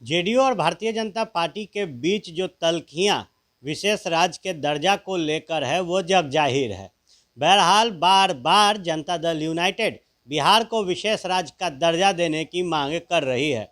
JDU और Bharatiya Janata party के बीच जो तल्खियां विशेष राज्य के दर्जा को लेकर है वो जग जाहिर है। बहरहाल बार बार जनता दल यूनाइटेड बिहार को विशेष राज्य का दर्जा देने की मांग कर रही है।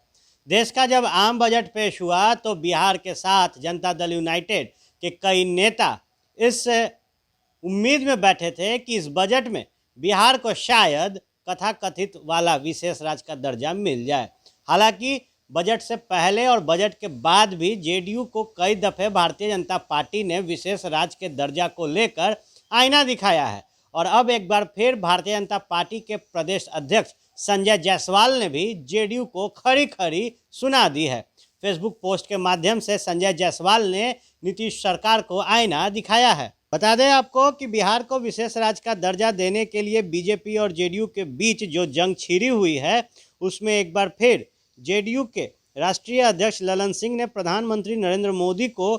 देश का जब आम बजट पेश हुआ तो बिहार के साथ जनता दल यूनाइटेड के कई नेता इस उम्मीद में बैठे थे कि इस बजट में बिहार को शायद कथाकथित वाला विशेष राज्य का दर्जा मिल जाए। हालांकि बजट से पहले और बजट के बाद भी जेडीयू को कई दफ़े भारतीय जनता पार्टी ने विशेष राज्य के दर्जा को लेकर आईना दिखाया है और अब एक बार फिर भारतीय जनता पार्टी के प्रदेश अध्यक्ष संजय जायसवाल ने भी जेडीयू को खरी खरी सुना दी है। फेसबुक पोस्ट के माध्यम से संजय जायसवाल ने नीतीश सरकार को आईना दिखाया है। बता दें आपको कि बिहार को विशेष राज्य का दर्जा देने के लिए बीजेपी और जेडीयू के बीच जो जंग छिड़ी हुई है उसमें एक बार फिर जेडीयू के राष्ट्रीय अध्यक्ष ललन सिंह ने प्रधानमंत्री नरेंद्र मोदी को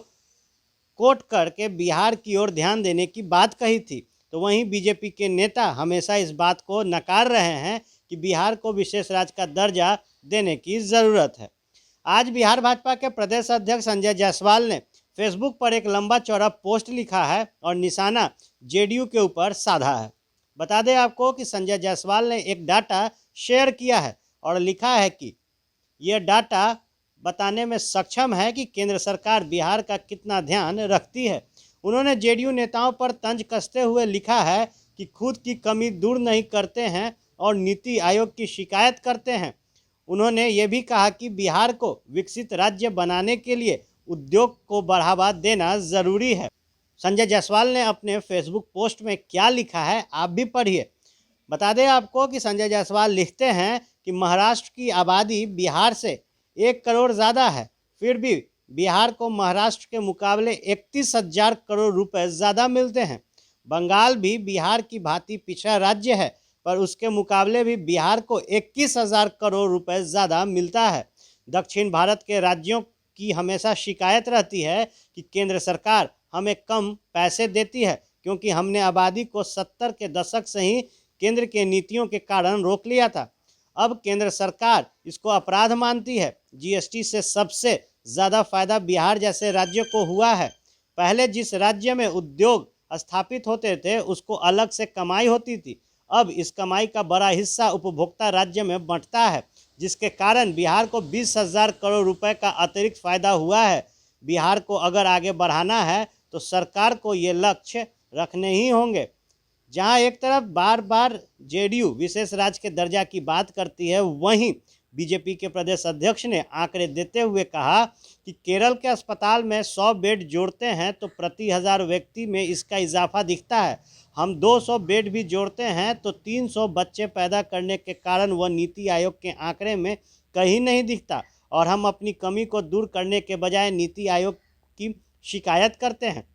कोट करके बिहार की ओर ध्यान देने की बात कही थी। तो वहीं बीजेपी के नेता हमेशा इस बात को नकार रहे हैं कि बिहार को विशेष राज्य का दर्जा देने की ज़रूरत है। आज बिहार भाजपा के प्रदेश अध्यक्ष संजय जायसवाल ने फेसबुक पर एक लंबा चौड़ा पोस्ट लिखा है और निशाना जेडीयू के ऊपर साधा है। बता दें आपको कि संजय जायसवाल ने एक डाटा शेयर किया है और लिखा है कि यह डाटा बताने में सक्षम है कि केंद्र सरकार बिहार का कितना ध्यान रखती है। उन्होंने जेडीयू नेताओं पर तंज कसते हुए लिखा है कि खुद की कमी दूर नहीं करते हैं और नीति आयोग की शिकायत करते हैं। उन्होंने ये भी कहा कि बिहार को विकसित राज्य बनाने के लिए उद्योग को बढ़ावा देना ज़रूरी है। संजय जायसवाल ने अपने फेसबुक पोस्ट में क्या लिखा है आप भी पढ़िए। बता दें आपको कि संजय जायसवाल लिखते हैं कि महाराष्ट्र की आबादी बिहार से 1 करोड़ ज़्यादा है, फिर भी बिहार को महाराष्ट्र के मुकाबले 31,000 करोड़ रुपए ज़्यादा मिलते हैं। बंगाल भी बिहार की भांति पिछड़ा राज्य है पर उसके मुकाबले भी बिहार को 21,000 करोड़ रुपए ज़्यादा मिलता है। दक्षिण भारत के राज्यों की हमेशा शिकायत रहती है कि केंद्र सरकार हमें कम पैसे देती है क्योंकि हमने आबादी को 70 के दशक से ही केंद्र के नीतियों के कारण रोक लिया था। अब केंद्र सरकार इसको अपराध मानती है। जीएसटी से सबसे ज़्यादा फायदा बिहार जैसे राज्य को हुआ है। पहले जिस राज्य में उद्योग स्थापित होते थे उसको अलग से कमाई होती थी, अब इस कमाई का बड़ा हिस्सा उपभोक्ता राज्य में बंटता है जिसके कारण बिहार को 20,000 करोड़ रुपए का अतिरिक्त फायदा हुआ है। बिहार को अगर आगे बढ़ाना है तो सरकार को ये लक्ष्य रखने ही होंगे। जहां एक तरफ बार बार जेडीयू विशेष राज्य के दर्जा की बात करती है, वहीं बीजेपी के प्रदेश अध्यक्ष ने आंकड़े देते हुए कहा कि केरल के अस्पताल में 100 बेड जोड़ते हैं तो प्रति 1000 व्यक्ति में इसका इजाफा दिखता है। हम 200 बेड भी जोड़ते हैं तो 300 बच्चे पैदा करने के कारण वह नीति आयोग के आंकड़े में कहीं नहीं दिखता और हम अपनी कमी को दूर करने के बजाय नीति आयोग की शिकायत करते हैं।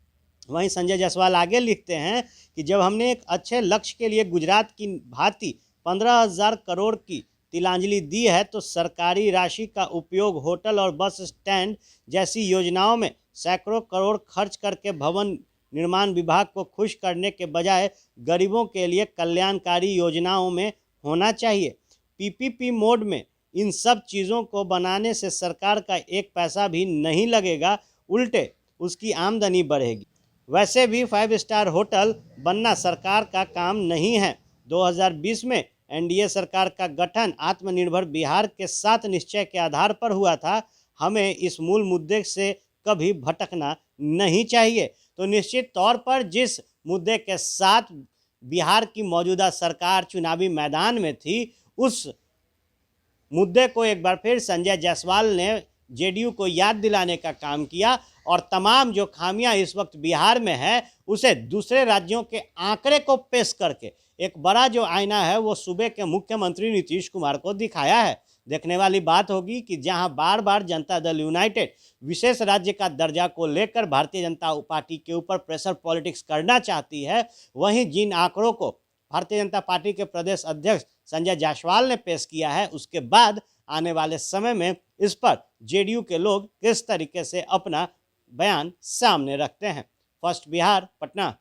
वहीं संजय जायसवाल आगे लिखते हैं कि जब हमने एक अच्छे लक्ष्य के लिए गुजरात की भांति 15,000 करोड़ की तिलांजलि दी है तो सरकारी राशि का उपयोग होटल और बस स्टैंड जैसी योजनाओं में सैकड़ों करोड़ खर्च करके भवन निर्माण विभाग को खुश करने के बजाय गरीबों के लिए कल्याणकारी योजनाओं में होना चाहिए। पीपीपी मोड में इन सब चीज़ों को बनाने से सरकार का एक पैसा भी नहीं लगेगा, उल्टे उसकी आमदनी बढ़ेगी। वैसे भी 5 स्टार होटल बनना सरकार का काम नहीं है। 2020 में एनडीए सरकार का गठन आत्मनिर्भर बिहार के 7 निश्चय के आधार पर हुआ था। हमें इस मूल मुद्दे से कभी भटकना नहीं चाहिए। तो निश्चित तौर पर जिस मुद्दे के साथ बिहार की मौजूदा सरकार चुनावी मैदान में थी, उस मुद्दे को एक बार फिर संजय जायसवाल ने जेडीयू को याद दिलाने का काम किया और तमाम जो खामियां इस वक्त बिहार में है उसे दूसरे राज्यों के आंकड़े को पेश करके एक बड़ा जो आईना है वो सूबे के मुख्यमंत्री नीतीश कुमार को दिखाया है। देखने वाली बात होगी कि जहां बार बार जनता दल यूनाइटेड विशेष राज्य का दर्जा को लेकर भारतीय जनता पार्टी के ऊपर प्रेशर पॉलिटिक्स करना चाहती है, वहीं जिन आंकड़ों को भारतीय जनता पार्टी के प्रदेश अध्यक्ष संजय जायसवाल ने पेश किया है उसके बाद आने वाले समय में इस पर जेडीयू के लोग किस तरीके से अपना बयान सामने रखते हैं। फर्स्ट बिहार, पटना।